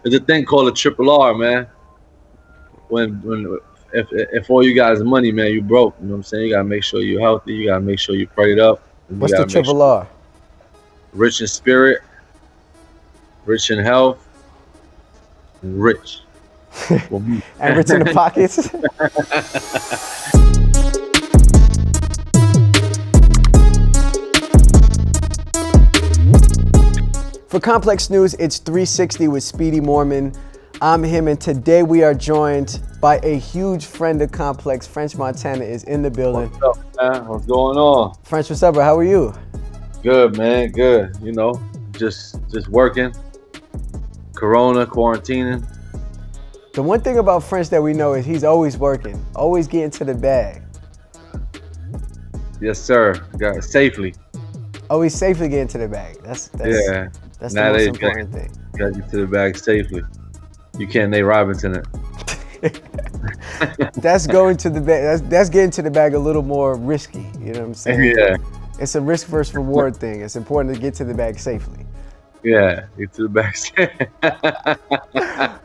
There's a thing called a triple R, man. When if all you got is money, man, you broke. You know what I'm saying? You gotta make sure you're healthy. You gotta make sure you prayed up. And you What's the gotta make sure triple R? rich in spirit, rich in health, and rich. Well, me. And rich in the pockets? For Complex News, it's 360 with Speedy Morman. I'm him, and today we are joined by a huge friend of Complex. French Montana is in the building. What's up, man? What's going on? French, what's up, bro? How are you? Good, man. Good. You know, just working. Corona, quarantining. The one thing about French that we know is he's always working, always getting to the bag. Yes, sir. Got it safely. Always safely getting to the bag. That's the most important thing. Got you to the bag safely. You can't Nate Robinson it. That's going to the bag. That's getting to the bag a little more risky. You know what I'm saying? Yeah. It's a risk versus reward thing. It's important to get to the bag safely. Yeah, get to the bag safely.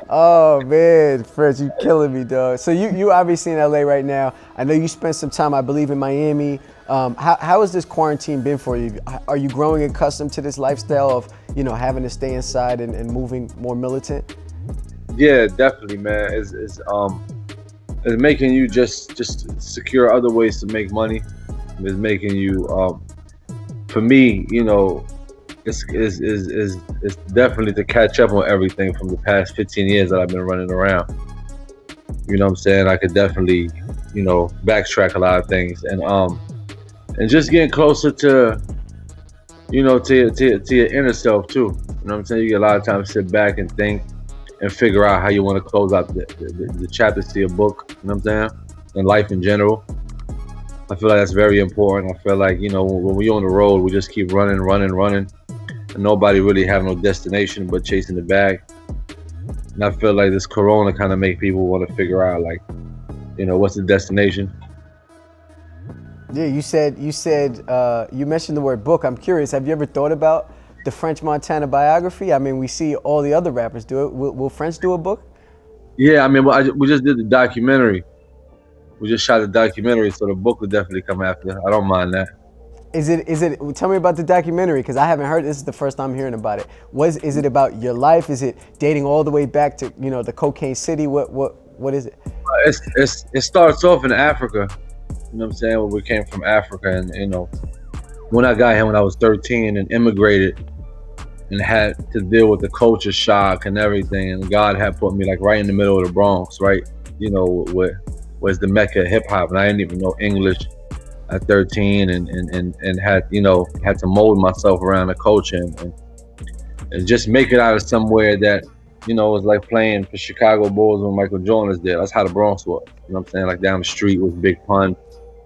Oh man, Fred, you killing me, dog. So you obviously in LA right now. I know you spent some time, I believe, in Miami. How has this quarantine been for you? Are you growing accustomed to this lifestyle of, you know, having to stay inside and moving more militant? Yeah, definitely, man. It's making you just secure other ways to make money. It's making you for me, you know, it's definitely to catch up on everything from the past 15 years that I've been running around. You know what I'm saying? I could definitely, you know, backtrack a lot of things and just getting closer to, you know, to your inner self too. You know what I'm saying? You get a lot of time to sit back and think and figure out how you want to close out the chapters to your book. You know what I'm saying? And life in general. I feel like that's very important. I feel like, you know, when we're on the road, we just keep running, and nobody really have no destination but chasing the bag. And I feel like this Corona kind of make people want to figure out, like, you know, what's the destination? Yeah, you mentioned the word book. I'm curious, have you ever thought about the French Montana biography? I mean, we see all the other rappers do it. Will French do a book? Yeah, I mean, we just did the documentary. We just shot a documentary, so the book will definitely come after. I don't mind that. Is it? Tell me about the documentary, because I haven't heard. This is the first time hearing about it. Is it about your life? Is it dating all the way back to, you know, the Cocaine City? What is it? It starts off in Africa. You know what I'm saying? Where we came from Africa, and, you know, when I got here when I was 13 and immigrated and had to deal with the culture shock and everything, and God had put me like right in the middle of the Bronx, right? You know, where's the Mecca of hip hop, and I didn't even know English at 13, and had, you know, had to mold myself around the culture and just make it out of somewhere that, you know, was like playing for Chicago Bulls when Michael Jordan was there. That's how the Bronx was. You know what I'm saying? Like down the street was Big Pun.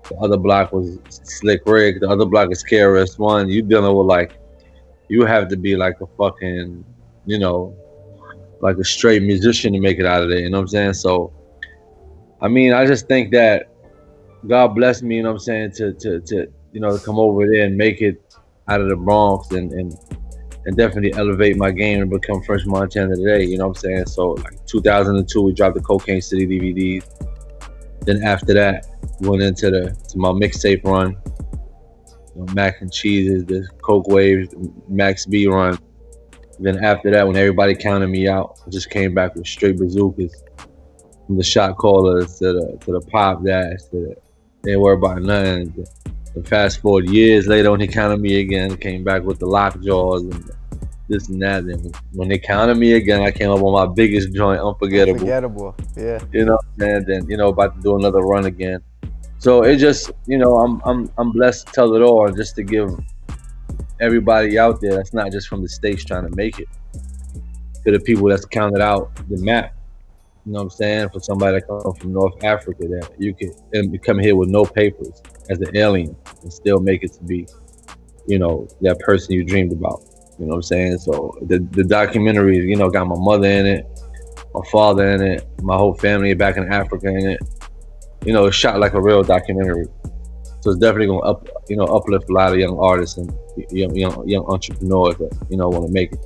The other block was Slick Rick. The other block is KRS-One. You dealing with, like, you have to be like a fucking, you know, like a straight musician to make it out of there. You know what I'm saying? So, I mean, I just think that God blessed me, you know what I'm saying, to you know, to come over there and make it out of the Bronx and definitely elevate my game and become French Montana today, you know what I'm saying? So like 2002, we dropped the Cocaine City DVDs. Then after that, went into my mixtape run, you know, Mac and Cheeses, the Coke Waves, Max B run. Then after that, when everybody counted me out, I just came back with straight bazookas. From the shot callers to the pop dash, to they ain't worry about nothing. And fast forward years later, when they counted me again, came back with the lockjaws and this and that. And when they counted me again, I came up on my biggest joint, Unforgettable. Unforgettable, yeah. You know, and then, you know, about to do another run again. So it just, you know, I'm blessed to tell it all, and just to give everybody out there that's not just from the States trying to make it, to the people that's counted out the map. You know what I'm saying? For somebody that comes from North Africa, that you could come here with no papers as an alien and still make it to be, you know, that person you dreamed about. You know what I'm saying? So the documentary, you know, got my mother in it, my father in it, my whole family back in Africa in it. You know, it's shot like a real documentary. So it's definitely gonna uplift a lot of young artists and young entrepreneurs that, you know, want to make it.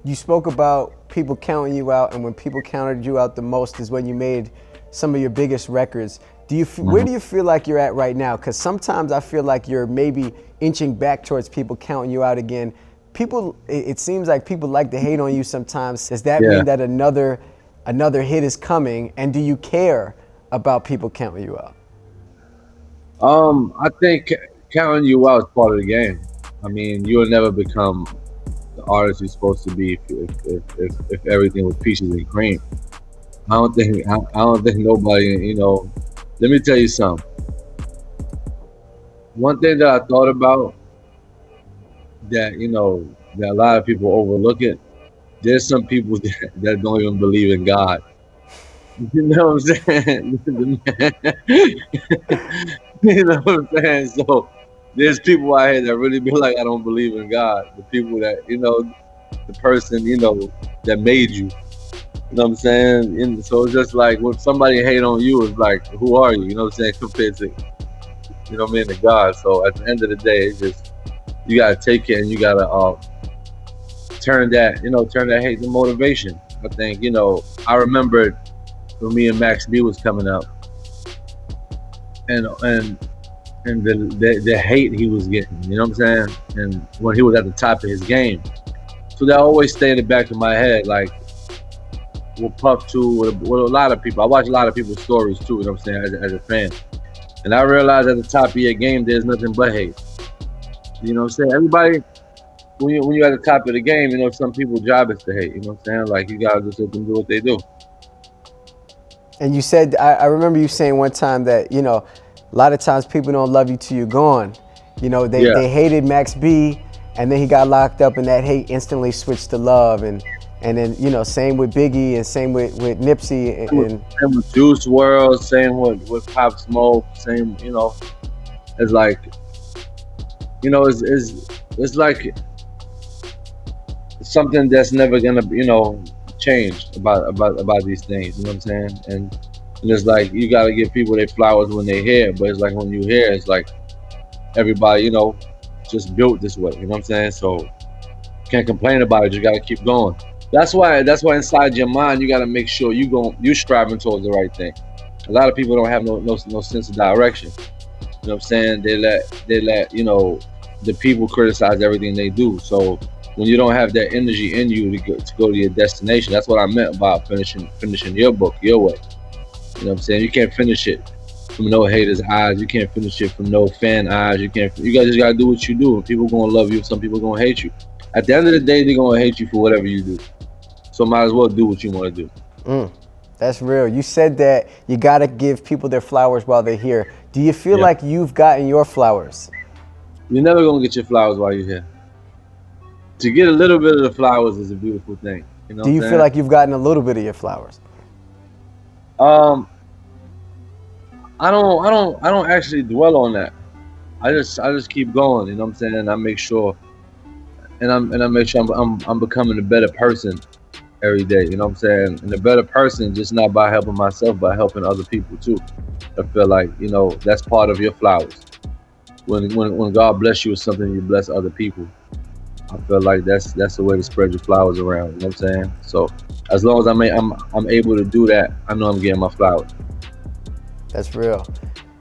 You spoke about people counting you out, and when people counted you out the most is when you made some of your biggest records. Where do you feel like you're at right now? Because sometimes I feel like you're maybe inching back towards people counting you out again. It seems like people like to hate on you sometimes. Does that Yeah. mean that another hit is coming? And do you care about people counting you out? I think counting you out is part of the game. I mean, you will never become the artist you're supposed to be if everything was peaches and cream. I don't think nobody, let me tell you something. One thing that I thought about that, that a lot of people overlook it, there's some people that don't even believe in God. You know what I'm saying? You know what I'm saying? So there's people out here that really be like, I don't believe in God. The people that, the person, that made you. You know what I'm saying? And so it's just like when somebody hate on you, it's like, who are you? You know what I'm saying? Compared to, to God. So at the end of the day, it's just you gotta take it and you gotta turn that hate to motivation. I think, I remember when me and Max B was coming up, and the hate he was getting, you know what I'm saying? And when he was at the top of his game. So that always stayed in the back of my head, like with Puff too, with a lot of people. I watch a lot of people's stories too, you know what I'm saying, as a fan. And I realized at the top of your game, there's nothing but hate. You know what I'm saying? Everybody, when you're at the top of the game, some people's job is to hate. You know what I'm saying? Like, you gotta just let them do what they do. And you said, I remember you saying one time that, a lot of times people don't love you till you're gone. They hated Max B, and then he got locked up, and that hate instantly switched to love. And then, same with Biggie, and same with Nipsey. Same with Juice WRLD, same with Pop Smoke, same, it's like, it's like something that's never gonna, change about these things. You know what I'm saying? And it's like you gotta give people their flowers when they're here, but it's like when you here, it's like everybody, just built this way. You know what I'm saying? So can't complain about it. You gotta keep going. That's why inside your mind you gotta make sure you striving towards the right thing. A lot of people don't have no sense of direction. You know what I'm saying? They let the people criticize everything they do. So when you don't have that energy in you to go to your destination, that's what I meant about finishing your book your way. You know what I'm saying? You can't finish it from no haters' eyes. You can't finish it from no fan eyes. You just gotta do what you do. And people gonna love you. Some people gonna hate you. At the end of the day, they're gonna hate you for whatever you do. So might as well do what you want to do. That's real. You said that you gotta give people their flowers while they're here. Do you feel like you've gotten your flowers? You're never gonna get your flowers while you're here. To get a little bit of the flowers is a beautiful thing. You know Do you feel like you've gotten a little bit of your flowers? I don't actually dwell on that. I just keep going. You know what I'm saying? I make sure, and I make sure I'm becoming a better person every day. You know what I'm saying? And a better person just not by helping myself, but helping other people too. I feel like that's part of your flowers. When God bless you with something, you bless other people. I feel like that's the way to spread your flowers around. You know what I'm saying? So as long as I'm able to do that, I know I'm getting my flowers. That's real.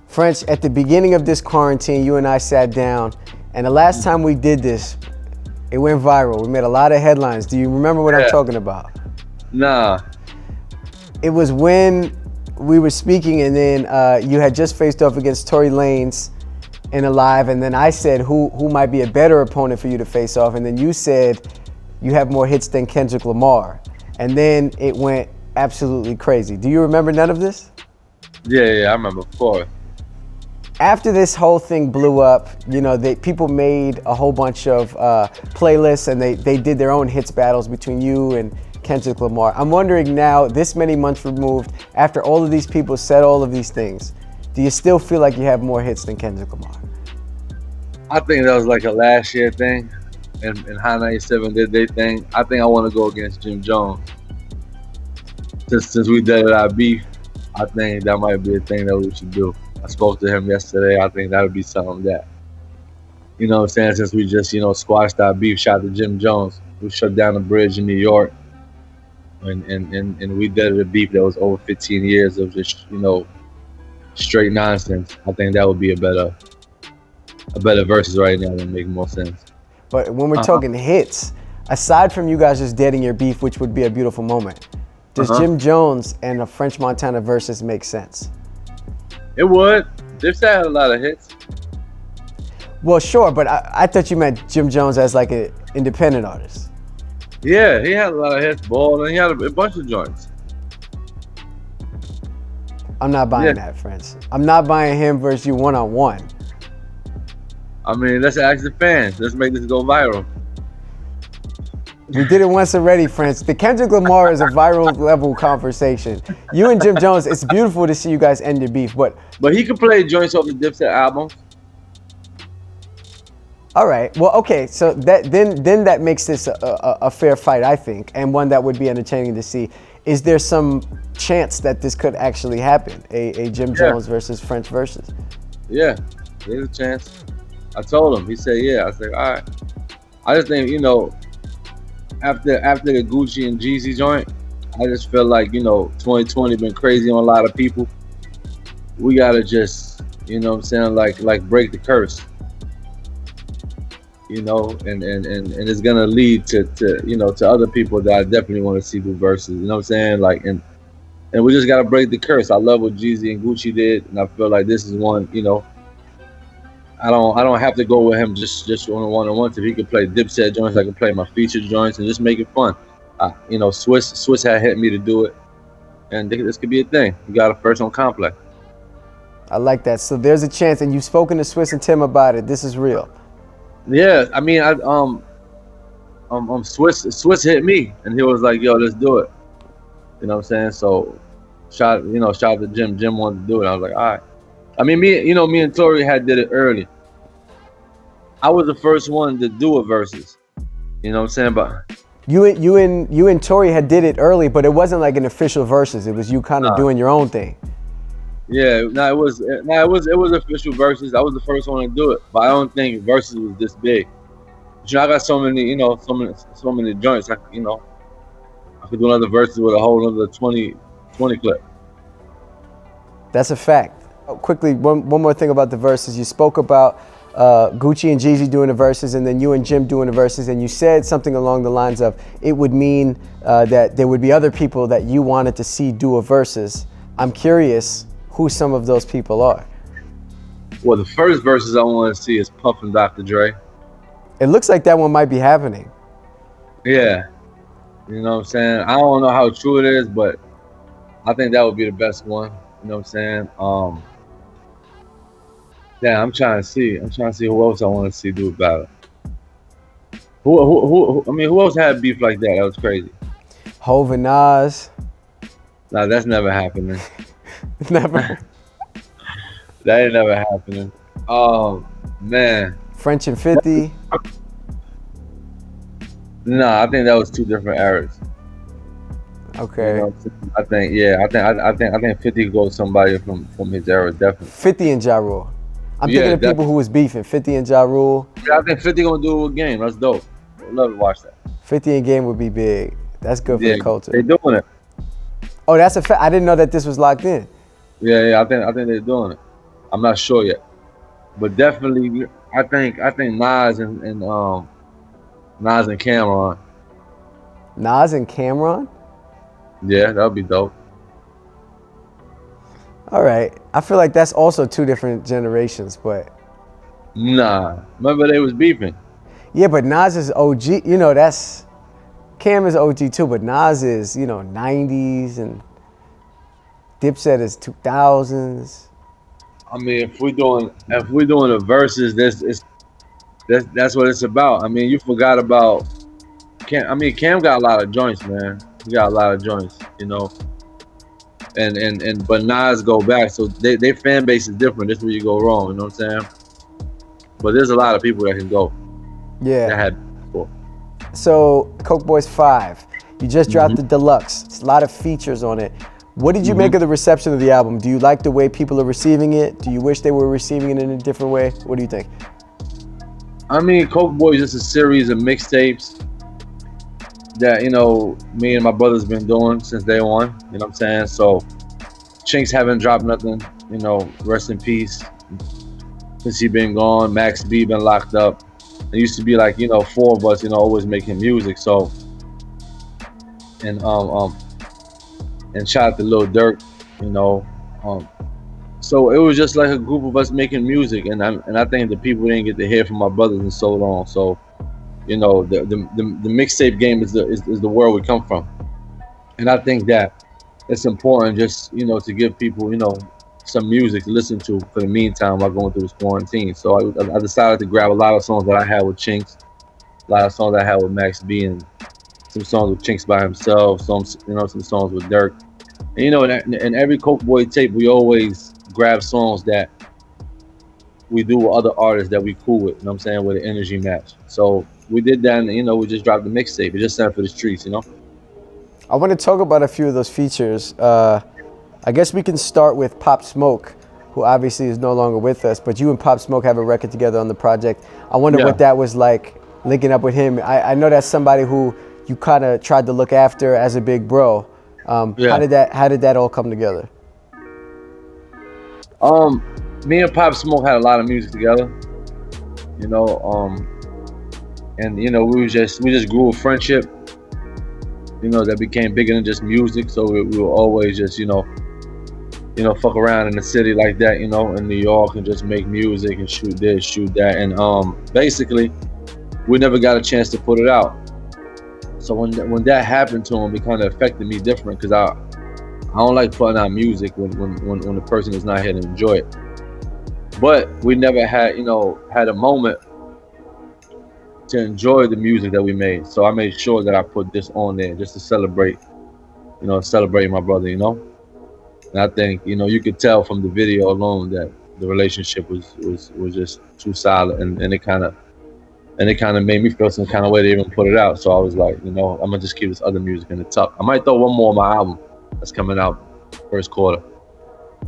French, at the beginning of this quarantine, you and I sat down, and the last time we did this, it went viral. We made a lot of headlines. Do you remember what I'm talking about? Nah. It was when we were speaking, and then you had just faced off against Tory Lanez in a live, and then I said who might be a better opponent for you to face off, and then you said you have more hits than Kendrick Lamar, and then it went absolutely crazy. Do you remember none of this? Yeah, I remember, of course. After this whole thing blew up, people made a whole bunch of playlists, and they did their own hits battles between you and Kendrick Lamar. I'm wondering now, this many months removed, after all of these people said all of these things, do you still feel like you have more hits than Kendrick Lamar? I think that was like a last year thing, and High 97 did their thing. I think I want to go against Jim Jones. Since we did our beef, I think that might be a thing that we should do. I spoke to him yesterday. I think that would be something that, you know what I'm saying, since we just, squashed our beef, shot to Jim Jones. we shut down a bridge in New York, and we did a beef that was over 15 years of just straight nonsense. I think that would be a better versus right now that make more sense. But when we're talking hits, aside from you guys just deading your beef, which would be a beautiful moment, does Jim Jones and a French Montana versus make sense? It would. Dipset had a lot of hits. Well, sure, but I thought you meant Jim Jones as like an independent artist. Yeah, he had a lot of hits, Ball, and he had a bunch of joints. I'm not buying that, friends. I'm not buying him versus you one-on-one. I mean, let's ask the fans. Let's make this go viral. We did it once already, friends. The Kendrick Lamar is a viral level conversation. You and Jim Jones, it's beautiful to see you guys end your beef, but he could play joints off the Dipset album. All right. Well, okay. So then that makes this a fair fight, I think, and one that would be entertaining to see. Is there some chance that this could actually happen? A Jim Jones versus French versus? Yeah, there's a chance. I told him. He said, yeah. I said, all right. I just think, after the Gucci and Jeezy joint, I just feel like, 2020 been crazy on a lot of people. We gotta just, like break the curse. And it's gonna lead to other people that I definitely want to see do verses. You know what I'm saying? Like, and we just gotta break the curse. I love what Jeezy and Gucci did, and I feel like this is one. I don't have to go with him just on a one-on-one. If he could play Dipset joints, I can play my featured joints and just make it fun. Swiss had hit me to do it, and this could be a thing. You got a first on Complex. I like that. So there's a chance, and you've spoken to Swiss and Tim about it. This is real. Yeah, I mean, Swiss hit me, and he was like, "Yo, let's do it." You know what I'm saying? So, shout out to Jim. Jim wanted to do it. I was like, all right. I mean, me and Tori did it early. I was the first one to do a versus. You know what I'm saying? But you and Tori had did it early, but it wasn't like an official versus. It was you kind of doing your own thing. Yeah, it was official versus. I was the first one to do it, but I don't think versus was this big. But, I got so many joints. I could do another versus with a whole other 20 clip. That's a fact. Quickly, one more thing about the verses. You spoke about Gucci and Jeezy doing the verses, and then you and Jim doing the verses, and you said something along the lines of it would mean that there would be other people that you wanted to see do a verses. I'm curious who some of those people are. Well, the first verses I want to see is Puff and Dr. Dre. It looks like that one might be happening. Yeah. You know what I'm saying? I don't know how true it is, but I think that would be the best one. You know what I'm saying? I'm trying to see who else I want to see do a battle. Who else had beef like that? That was crazy. Hov and Nas. Nah, that's never happening. Never. That ain't never happening. Oh man. French and 50. Nah, I think that was two different eras. Okay. I think 50 could go with somebody from his era, definitely. 50 and Ja Rule. I'm thinking of people who was beefing. 50 and Ja Rule. Yeah, I think 50 gonna do a game. That's dope. I'd love to watch that. 50 and Game would be big. That's good for the culture. They're doing it. Oh, that's a fact. I didn't know that this was locked in. Yeah, I think they're doing it. I'm not sure yet, but definitely, I think Nas and Cameron. Nas and Cameron? Yeah, that would be dope. All right. I feel like that's also two different generations, but. Nah. Remember they was beefing. Yeah, but Nas is OG. Cam is OG too, but Nas is, 90s and Dipset is 2000s. I mean, if we're doing a versus, that's what it's about. I mean, you forgot about Cam. I mean, Cam got a lot of joints, man. He got a lot of joints, but Nas go back, so their fan base is different. This is where you go wrong, you know what I'm saying? But there's a lot of people that can go. Yeah. That had before. So CokeBoys 5, you just dropped the deluxe. It's a lot of features on it. What did you make of the reception of the album? Do you like the way people are receiving it? Do you wish they were receiving it in a different way? What do you think? I mean, CokeBoys is a series of mixtapes. that me and my brother's been doing since day one. You know what I'm saying? So Chinks haven't dropped nothing. Rest in peace. Since he been gone, Max B been locked up. It used to be like four of us, always making music. So and and shout out to Lil Durk, you know. So it was just like a group of us making music, and I think the people didn't get to hear from my brothers in so long. So the mixtape game is the world we come from, and I think that it's important just to give people some music to listen to for the meantime while going through this quarantine. So I decided to grab a lot of songs that I had with Chinks, a lot of songs I had with Max B, and some songs with Chinks by himself, some songs with Dirk. And in every CokeBoy tape, we always grab songs that we do with other artists that we cool with. You know what I'm saying? With the energy match. So we did that, and we just dropped the mixtape. It just sent for the streets. I want to talk about a few of those features. I guess we can start with Pop Smoke, who obviously is no longer with us, but you and Pop Smoke have a record together on the project. I wonder what that was like, linking up with him. I know that's somebody who you kind of tried to look after as a big bro. How did that all come together? Me and Pop Smoke had a lot of music together, and we just grew a friendship, that became bigger than just music. So we were always just fuck around in the city like that, in New York, and just make music and shoot this, shoot that, and basically we never got a chance to put it out. So when that happened to him, it kind of affected me different, because I don't like putting out music when the person is not here to enjoy it. But we never had had a moment to enjoy the music that we made. So I made sure that I put this on there just to celebrate my brother. And I think you could tell from the video alone that the relationship was just too solid, and it kind of made me feel some kind of way to even put it out. So I was like, I'm gonna just keep this other music in the tuck. I might throw one more on my album that's coming out first quarter.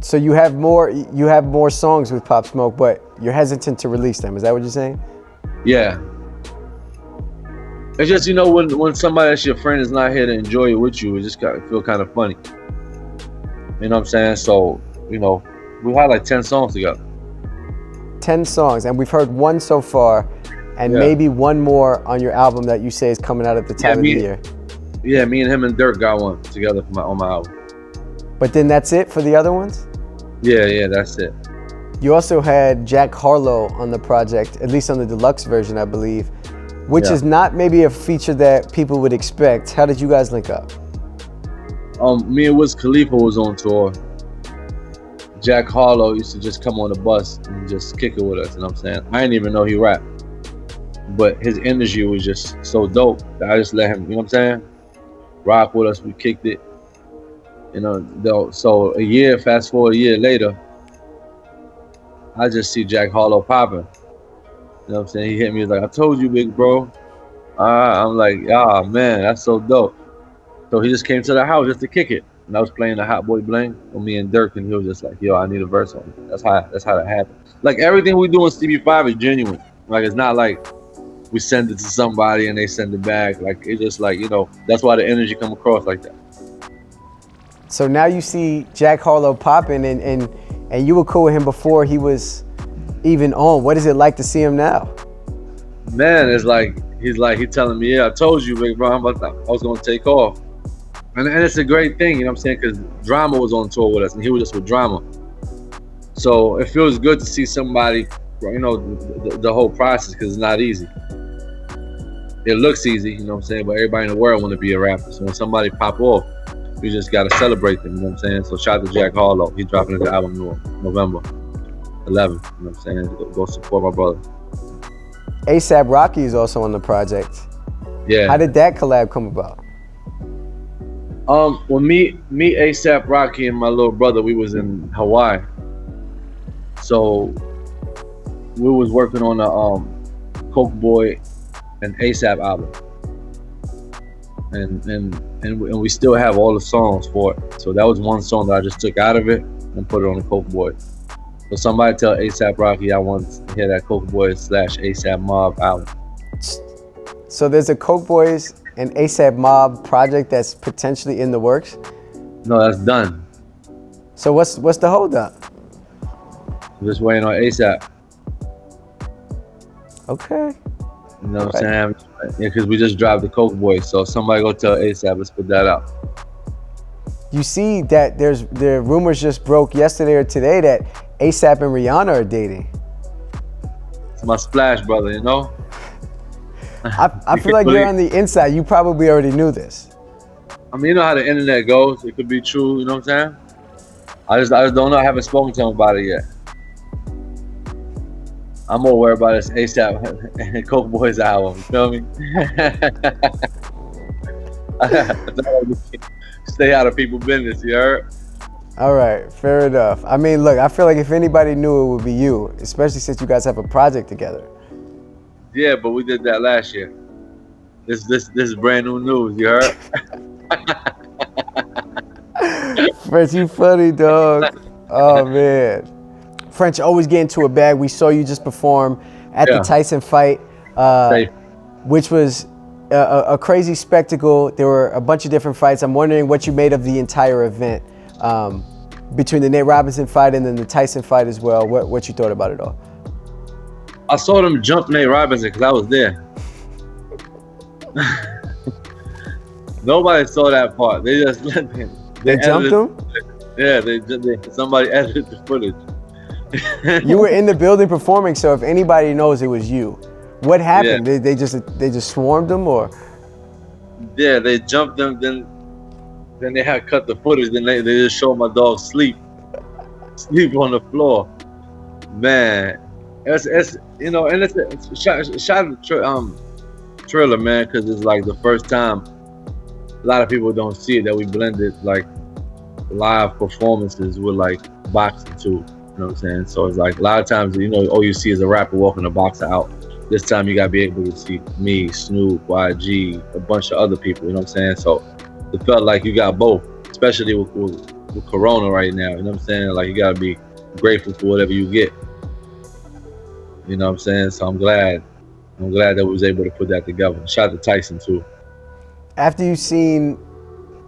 So you have more songs with Pop Smoke, but you're hesitant to release them. Is that what you're saying? Yeah. It's just when somebody that's your friend is not here to enjoy it with you, it just feel kind of funny. You know what I'm saying? So we had like 10 songs together. 10 songs, and we've heard one so far, and maybe one more on your album that you say is coming out at the time of the year. Yeah, me and him and Dirk got one together on my album. But then that's it for the other ones? Yeah, that's it. You also had Jack Harlow on the project, at least on the deluxe version, I believe, which is not maybe a feature that people would expect. How did you guys link up? Me and Wiz Khalifa was on tour. Jack Harlow used to just come on the bus and just kick it with us, you know what I'm saying? I didn't even know he rapped. But his energy was just so dope that I just let him, you know what I'm saying? Rock with us, we kicked it. So fast forward a year later, I just see Jack Harlow popping. You know what I'm saying? He hit me, he's like, I told you, big bro. I'm like, man, that's so dope. So he just came to the house just to kick it. And I was playing the Hot Boy Bling with me and Dirk, and he was just like, yo, I need a verse on it. That's how that happened. Like everything we do in CB5 is genuine. Like it's not like we send it to somebody and they send it back. Like it's just like, that's why the energy come across like that. So now you see Jack Harlow popping, and you were cool with him before he was even on. What is it like to see him now? Man, it's like he's telling me, I told you, big bro, I was gonna take off. And it's a great thing, you know what I'm saying? Because Drama was on tour with us, and he was just with Drama. So it feels good to see somebody, the whole process, because it's not easy. It looks easy, you know what I'm saying? But everybody in the world want to be a rapper. So when somebody pop off, you just got to celebrate them, you know what I'm saying? So shout out to Jack Harlow. He's dropping his album November 11th, you know what I'm saying? Go support my brother. A$AP Rocky is also on the project. Yeah. How did that collab come about? Well, me, A$AP Rocky, and my little brother, we was in Hawaii. So we was working on a CokeBoy and A$AP album, and we still have all the songs for it. So that was one song that I just took out of it and put it on the CokeBoy. So somebody tell A$AP Rocky I want to hear that CokeBoys / A$AP Mob album. So there's a CokeBoys an ASAP Mob project that's potentially in the works? No, that's done. So what's the holdup? Just waiting on ASAP. Okay. You know what I'm saying? Yeah, because we just dropped the CokeBoys. So somebody go tell ASAP, let's put that out. You see that the rumors just broke yesterday or today that ASAP and Rihanna are dating. It's my splash, brother, you know? I feel like you're on the inside. You probably already knew this. I mean, you know how the internet goes. It could be true, you know what I'm saying? I just don't know. I haven't spoken to him about it yet. I'm more worried about this ASAP and CokeBoys album. You feel me? Stay out of people's business, you heard? All right, fair enough. I mean, look, I feel like if anybody knew, it would be you, especially since you guys have a project together. Yeah, but we did that last year. This is brand new news, you heard? French, you funny, dog. Oh, man. French, always get into a bag. We saw you just perform at the Tyson fight, which was a crazy spectacle. There were a bunch of different fights. I'm wondering what you made of the entire event, between the Nate Robinson fight and then the Tyson fight as well. What you thought about it all? I saw them jump Nate Robinson because I was there. Nobody saw that part. They just they jumped him? Yeah, somebody edited the footage. You were in the building performing, so if anybody knows, it was you. What happened? Yeah. They just swarmed him, or? Yeah, they jumped them. Then they had cut the footage. Then they just showed my dog sleep on the floor. Man, it's you know, and it's a shot trailer, man, because it's like the first time. A lot of people don't see it that we blended like live performances with like boxing too. You know what I'm saying? So it's like a lot of times, you know, all you see is a rapper walking a boxer out. This time you gotta be able to see me, Snoop, YG, a bunch of other people. You know what I'm saying? So it felt like you got both, especially with Corona right now. You know what I'm saying? Like you gotta be grateful for whatever you get. You know what I'm saying? So I'm glad that we was able to put that together. Shout out to Tyson too. After you've seen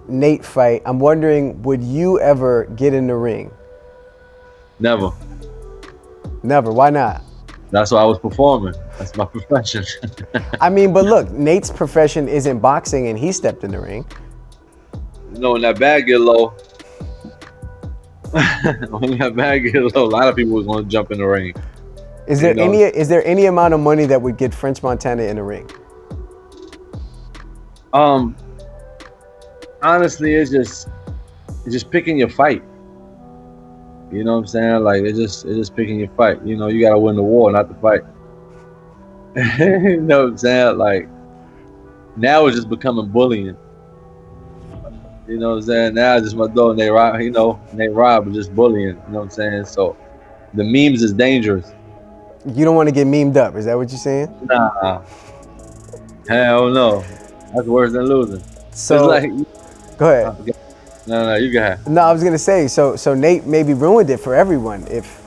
Nate fight, I'm wondering, would you ever get in the ring? Never. Never. Why not? That's why I was performing. That's my profession. I mean, but look, Nate's profession isn't boxing, and he stepped in the ring. You know, when that bag get low, a lot of people was going to jump in the ring. Is there any amount of money that would get French Montana in the ring? Honestly, it's just picking your fight. You know what I'm saying? Like it's just picking your fight. You know, you gotta win the war, not the fight. You know what I'm saying? Like now it's just becoming bullying. You know what I'm saying? Now it's just my dog Nate Rob, Nate Rob is just bullying. You know what I'm saying? So the memes is dangerous. You don't want to get memed up, is that what you're saying? Nah. Hell no. That's worse than losing. So like, go ahead. No, you go ahead. No, I was gonna say, so Nate maybe ruined it for everyone. If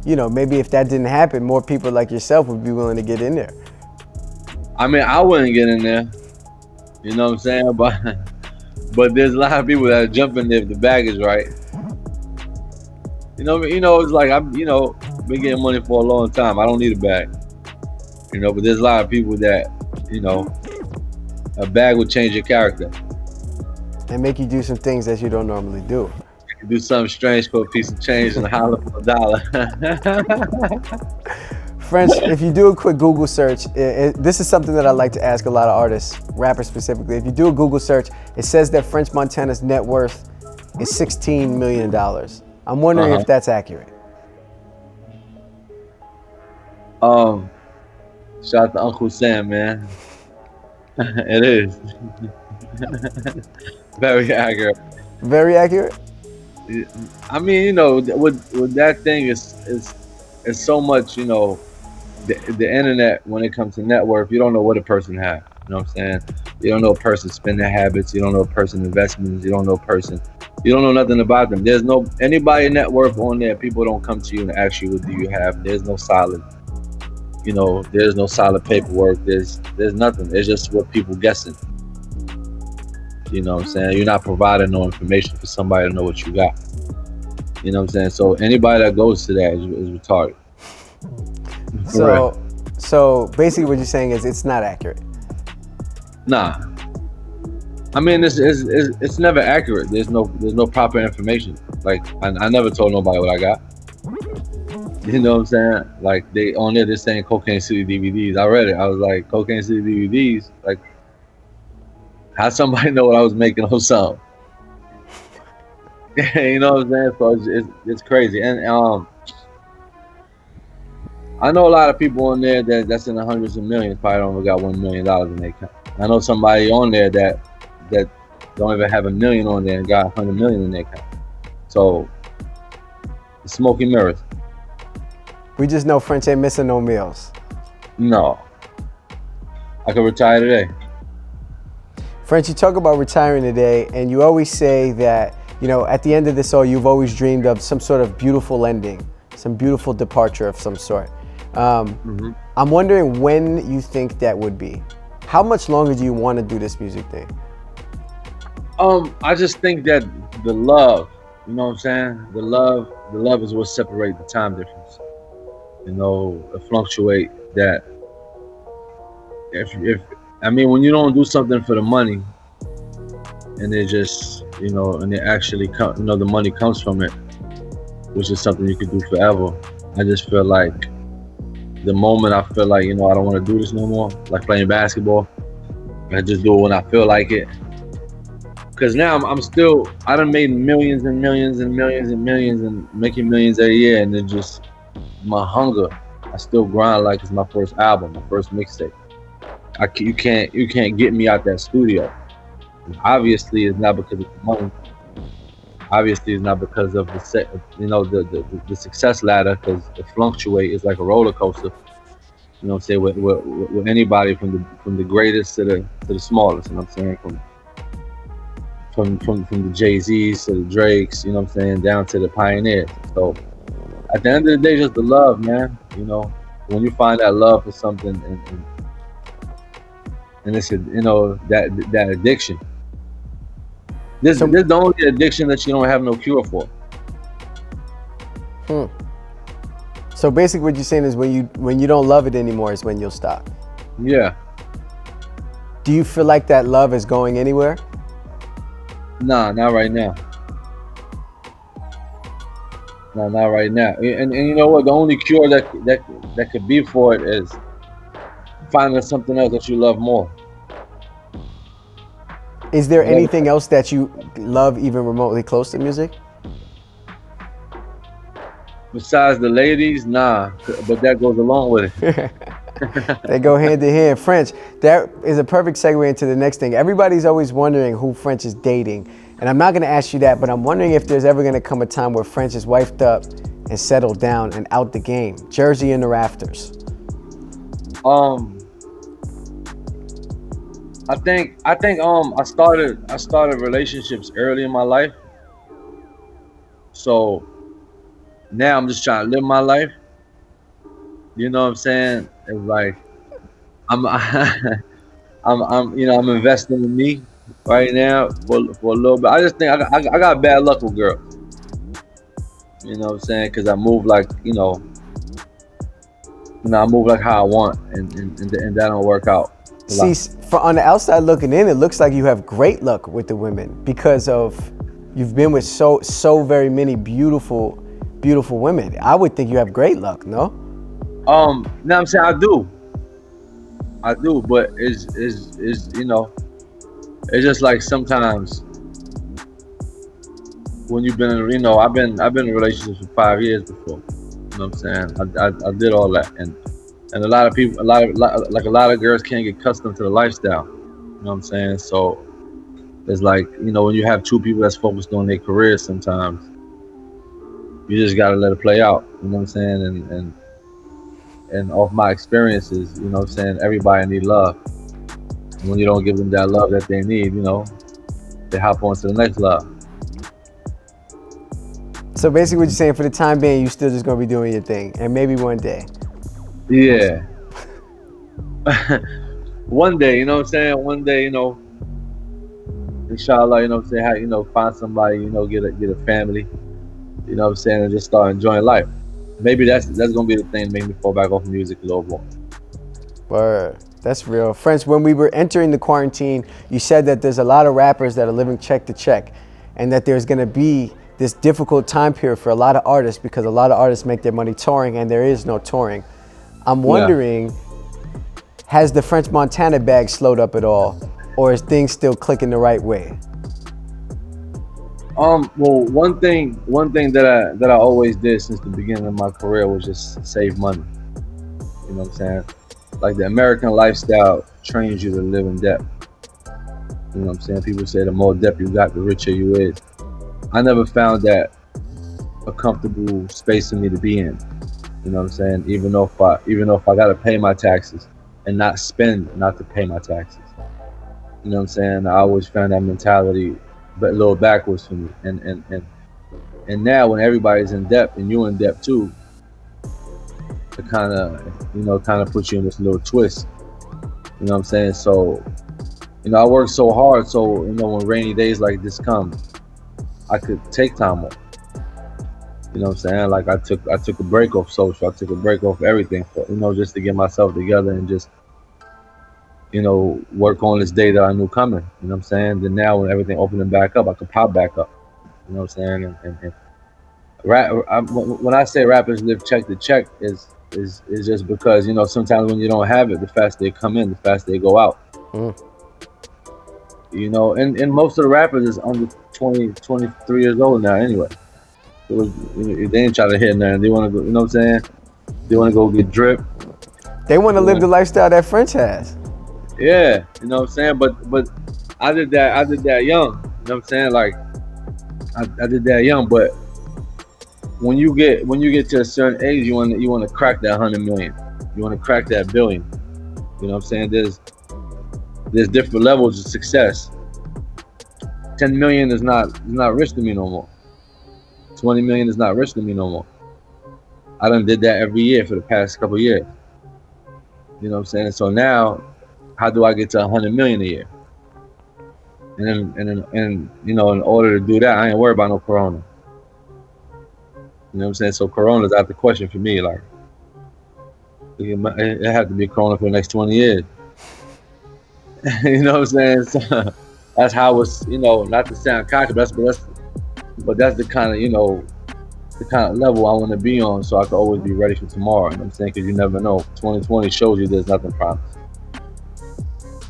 maybe if that didn't happen, more people like yourself would be willing to get in there. I mean, I wouldn't get in there. You know what I'm saying? But there's a lot of people that jump in there if the bag is right. You know, it's like I've been getting money for a long time. I don't need a bag. But there's a lot of people that, a bag would change your character. And make you do some things that you don't normally do. You can do something strange for a piece of change and holler for $1. French, if you do a quick Google search, this is something that I like to ask a lot of artists, rappers specifically. If you do a Google search, it says that French Montana's net worth is $16 million. I'm wondering if that's accurate. Shout out to Uncle Sam, man. It is. Very accurate. Very accurate? I mean, with that thing is so much, the internet, when it comes to net worth, you don't know what a person has. You know what I'm saying? You don't know a person's spending habits. You don't know a person's investments. You don't know nothing about them. There's no anybody net worth on there. People don't come to you and ask you what do you have. There's no solid, there's no solid paperwork. There's nothing. It's just what people guessing. You know what I'm saying? You're not providing no information for somebody to know what you got. You know what I'm saying? So anybody that goes to that is retarded. So basically what you're saying is it's not accurate. Nah. I mean, it's never accurate. There's no proper information. Like I never told nobody what I got. You know what I'm saying? Like they on there, they're saying Cocaine City DVDs. I read it. I was like, Cocaine City DVDs. Like, how somebody know what I was making on something? You know what I'm saying? So it's crazy. And I know a lot of people on there that's in the hundreds of millions probably don't even got $1 million in their account. I know somebody on there that don't even have $1 million on there and got 100 million in their account. So it's smoky mirrors. We just know French ain't missing no meals. No. I could retire today. French, you talk about retiring today, and you always say that, you know, at the end of this all, you've always dreamed of some sort of beautiful ending, some beautiful departure of some sort. I'm wondering when you think that would be. How much longer do you want to do this music thing? I just think that the love, you know what I'm saying? The love is what separates the time difference. You know, it fluctuate that. If I mean, when you don't do something for the money, and it just, you know, and it actually you know, the money comes from it, which is something you could do forever. I just feel like the moment I feel like, you know, I don't want to do this no more, like playing basketball, I just do it when I feel like it. Because now I'm still, I done made millions and millions and millions and millions and making millions every year, and then just my hunger, I still grind like it's my first album, my first mixtape. You can't get me out that studio. And obviously, it's not because of the money. Obviously, it's not because of the success ladder, because it fluctuates. It's like a roller coaster. You know what I'm saying? With anybody from the greatest to the smallest. You know what I'm saying? From the Jay-Z's to the Drakes. You know what I'm saying? Down to the pioneers. So at the end of the day, just the love, man. You know, when you find that love for something, and it's, you know, that addiction. This is the only addiction that you don't have no cure for. So basically what you're saying is when you don't love it anymore is when you'll stop. Yeah. Do you feel like that love is going anywhere? Nah, not right now. No, not right now. And you know what? The only cure that could be for it is finding something else that you love more. Is there anything else that you love even remotely close to music? Besides the ladies, nah, but that goes along with it. They go hand in hand. French, that is a perfect segue into the next thing. Everybody's always wondering who French is dating. And I'm not going to ask you that, but I'm wondering if there's ever going to come a time where French is wifed up and settled down and out the game. Jersey in the rafters. I think I started relationships early in my life. So now I'm just trying to live my life. You know what I'm saying? It's like I'm I'm investing in me right now for a little bit. I just think I got bad luck with girls. You know what I'm saying? Because I move like, I move like how I want, and that don't work out. See, on the outside looking in, it looks like you have great luck with the women because you've been with so very many beautiful women. I would think you have great luck, no? No, I'm saying I do, but it's it's just like sometimes when you've been in, I've been in relationships for 5 years before. You know what I'm saying? I did all that, and a lot of people, a lot of girls can't get accustomed to the lifestyle. You know what I'm saying? So it's like, when you have two people that's focused on their careers, sometimes you just gotta let it play out. You know what I'm saying? And off my experiences, you know what I'm saying, everybody need love. And when you don't give them that love that they need, they hop on to the next love. So basically what you're saying, for the time being, you're still just gonna be doing your thing, and maybe one day. Yeah. One day, you know what I'm saying? One day, inshallah, you know what I'm saying, how, you know, find somebody, you know, get a family, you know what I'm saying, and just start enjoying life. Maybe that's gonna be the thing that make me fall back off music a little more. Word. That's real. Friends, when we were entering the quarantine, you said that there's a lot of rappers that are living check to check, and that there's gonna be this difficult time period for a lot of artists because a lot of artists make their money touring and there is no touring. I'm wondering, has the French Montana bag slowed up at all, or is things still clicking the right way? Well, one thing that I always did since the beginning of my career was just save money. You know what I'm saying? Like the American lifestyle trains you to live in debt. You know what I'm saying? People say the more debt you got, the richer you is. I never found that a comfortable space for me to be in. You know what I'm saying? Even though if I gotta pay my taxes and not spend not to pay my taxes. You know what I'm saying? I always found that mentality a little backwards for me. And now when everybody's in debt and you're in debt too, it kind of puts you in this little twist. You know what I'm saying? So, you know, I work so hard, so, you know, when rainy days like this come, I could take time off. You know what I'm saying? Like I took a break off social, I took a break off everything, for, you know, just to get myself together and just, you know, work on this day that I knew coming. You know what I'm saying? Then now when everything opening back up, I could pop back up. You know what I'm saying? And when I say rappers live check to check is just because, you know, sometimes when you don't have it, the faster they come in, the faster they go out. You know, and most of the rappers is under 20, 23 years old now anyway. So, they ain't trying to hit nothing. They want to go, you know what I'm saying? They want to go get drip. They want to live the lifestyle that French has. Yeah, you know what I'm saying? But I did that young. You know what I'm saying? Like I did that young, but when you get to a certain age, you want to crack that 100 million. You want to crack that billion. You know what I'm saying? There's different levels of success. 10 million is not rich to me no more. 20 million is not rich to me no more. I done did that every year for the past couple of years. You know what I'm saying? So now, how do I get to 100 million a year? And you know, in order to do that, I ain't worried about no corona. You know what I'm saying? So corona's out the question for me. Like, it had to be corona for the next 20 years. You know what I'm saying? So that's how it's, you know, not to sound cocky, but that's the kind of, you know, the kind of level I want to be on, so I can always be ready for tomorrow. You know what I'm saying? Because you never know. 2020 shows you there's nothing promised.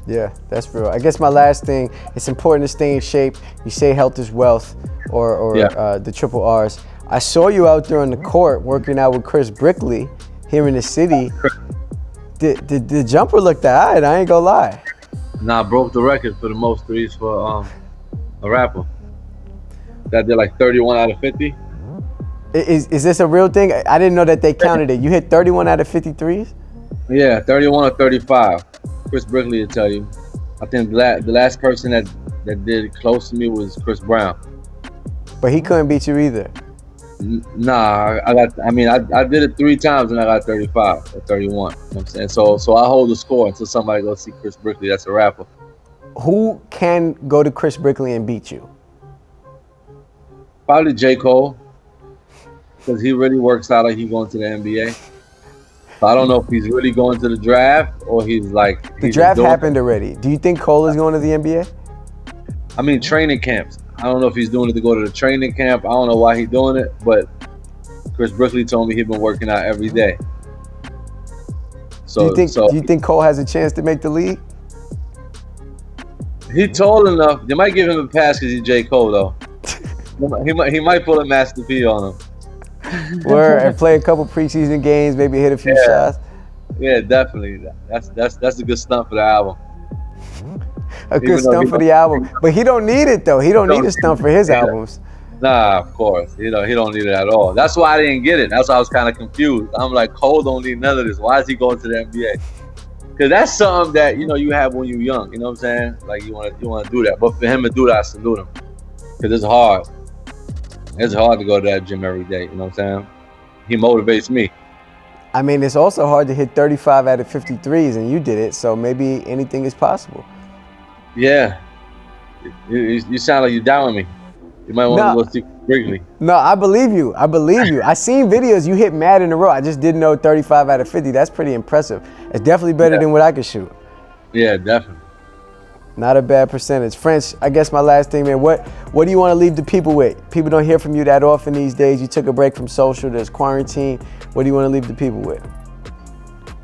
Yeah, that's real. I guess my last thing, it's important to stay in shape. You say health is wealth, or the triple R's. I saw you out there on the court working out with Chris Brickley here in the city. The jumper looked all right, I ain't gonna lie. Nah, I broke the record for the most threes for a rapper. That did like 31 out of 50. Is this a real thing? I didn't know that they counted it. You hit 31 out of 53s? Yeah, 31 or 35. Chris Brickley will tell you. I think the last person that did close to me was Chris Brown. But he couldn't beat you either. Nah, I did it 3 times and I got 35 or 31. You know what I'm saying? So I hold the score until somebody goes see Chris Brickley. That's a rapper. Who can go to Chris Brickley and beat you? Probably J. Cole, because he really works out like he's going to the NBA. So I don't know if he's really going to the draft or he's like... The draft happened already. Do you think Cole is going to the NBA? I mean, training camps. I don't know if he's doing it to go to the training camp. I don't know why he's doing it, but Chris Brickley told me he's been working out every day. So do you think Cole has a chance to make the league? He tall enough. They might give him a pass because he's J. Cole, though. He might pull a Master P on him. Word, and play a couple preseason games, maybe hit a few shots. Yeah, definitely. That's a good stunt for the album. A good stunt for the album, but he don't need it though. He don't need a stunt for his albums. Nah, of course. He don't need it at all. That's why I didn't get it. That's why I was kind of confused. I'm like, Cole don't need none of this. Why is he going to the NBA? Because that's something that, you know, you have when you're young. You know what I'm saying? Like you want to do that. But for him to do that, I salute him. Because it's hard. It's hard to go to that gym every day. You know what I'm saying? He motivates me. I mean, it's also hard to hit 35 out of 53s, and you did it. So maybe anything is possible. Yeah. You sound like you doubting me. You might want to No. go see Wrigley. No, I believe you. I believe you. I seen videos you hit mad in a row. I just didn't know 35 out of 50. That's pretty impressive. It's definitely better than what I could shoot. Yeah, definitely. Not a bad percentage. French, I guess my last thing, man, what do you want to leave the people with? People don't hear from you that often these days. You took a break from social. There's quarantine. What do you want to leave the people with?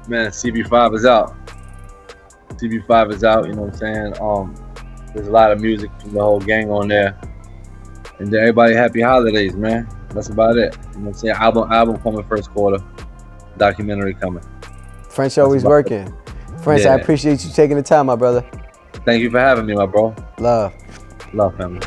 Man, CB5 is out. CB5 is out, you know what I'm saying? There's a lot of music from the whole gang on there. And then everybody happy holidays, man. That's about it. You know what I'm saying? Album coming first quarter. Documentary coming. French always working. French, Yeah. I appreciate you taking the time, my brother. Thank you for having me, my bro. Love. Love, family.